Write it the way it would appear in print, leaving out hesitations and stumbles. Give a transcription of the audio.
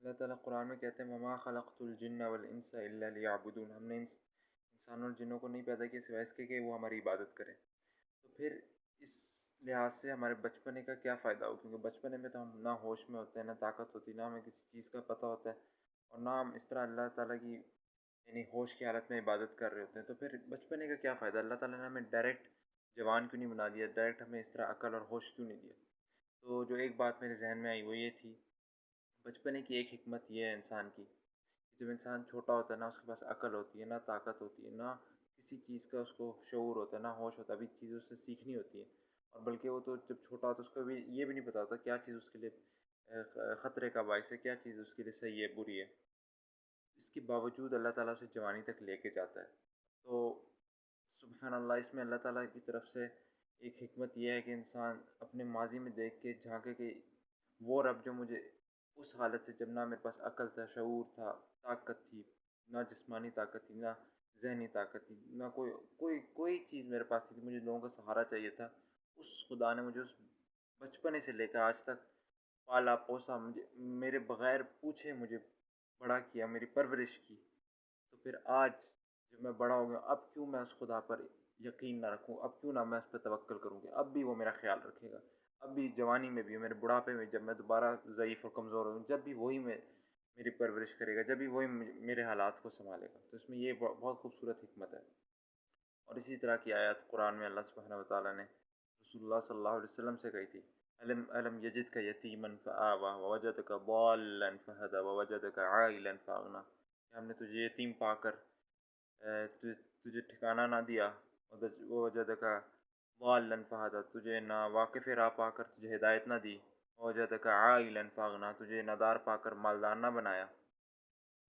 اللہ تعالیٰ قرآن میں کہتے ہیں وما خلقت الجن والانس الا لیعبدون، ہم نے انسانوں اور جنوں کو نہیں پیدا کیا سوائے اس کے کہ وہ ہماری عبادت کریں۔ تو پھر اس لحاظ سے ہمارے بچپنے کا کیا فائدہ ہو، کیونکہ بچپنے میں تو ہم نہ ہوش میں ہوتے ہیں، نہ طاقت ہوتی، نہ ہمیں کسی چیز کا پتہ ہوتا ہے، اور نہ ہم اس طرح اللہ تعالیٰ کی یعنی ہوش کی حالت میں عبادت کر رہے ہوتے ہیں۔ تو پھر بچپنے کا کیا فائدہ؟ اللہ تعالیٰ نے ہمیں ڈائریکٹ جوان کیوں نہیں بنا دیا، ڈائریکٹ ہمیں اس طرح عقل اور ہوش کیوں نہیں دیا؟ تو جو ایک بات میرے ذہن میں آئی وہ یہ تھی، بچپنے کی ایک حکمت یہ ہے انسان کی کہ جب انسان چھوٹا ہوتا ہے نہ اس کے پاس عقل ہوتی ہے، نہ طاقت ہوتی ہے، نہ کسی چیز کا اس کو شعور ہوتا ہے، نہ ہوش ہوتا ہے، ابھی چیزیں اس سے سیکھنی ہوتی ہیں، اور بلکہ وہ تو جب چھوٹا ہوتا ہے اس کو بھی یہ بھی نہیں پتا ہوتا کیا چیز اس کے لیے خطرے کا باعث ہے، کیا چیز اس کے لیے صحیح ہے بری ہے۔ اس کے باوجود اللہ تعالیٰ اسے جوانی تک لے کے جاتا ہے۔ تو سبحان اللہ، اس میں اللہ تعالیٰ کی طرف سے ایک حکمت یہ ہے کہ انسان اپنے ماضی میں دیکھ کے جھانکے کہ وہ رب جو مجھے اس حالت سے جب نہ میرے پاس عقل تھا، شعور تھا، طاقت تھی، نہ جسمانی طاقت تھی، نہ ذہنی طاقت تھی، نہ کوئی چیز میرے پاس تھی، مجھے لوگوں کا سہارا چاہیے تھا، اس خدا نے مجھے اس بچپنے سے لے کر آج تک پالا پوسا، مجھے میرے بغیر پوچھے مجھے بڑا کیا، میری پرورش کی۔ تو پھر آج جب میں بڑا ہو گیا، اب کیوں میں اس خدا پر یقین نہ رکھوں، اب کیوں نہ میں اس پہ توکل کروں کہ اب بھی وہ میرا خیال رکھے گا، اب بھی جوانی میں بھی، میرے بڑھاپے میں جب میں دوبارہ ضعیف اور کمزور ہوں، جب بھی وہی میری پرورش کرے گا، جب بھی وہی میرے حالات کو سنبھالے گا۔ تو اس میں یہ بہت خوبصورت حکمت ہے۔ اور اسی طرح کی آیات قرآن میں اللہ سبحانہ وتعالیٰ نے رسول اللہ صلی اللہ علیہ وسلم سے کہی تھی، علم یجدک یتیما فآویٰ ووجدک ضالا فہدیٰ ووجدک عائلا فاغنیٰ، کہ ہم نے تجھے یتیم پا کر تجھے ٹھکانہ نہ دیا، ووجدک ضالا فہدیٰ، تجھے نا واقف راہ پا کر تجھے ہدایت نہ دی، ووجدک عائلا فاغنیٰ، تجھے نادار پا کر مالدار نہ بنایا۔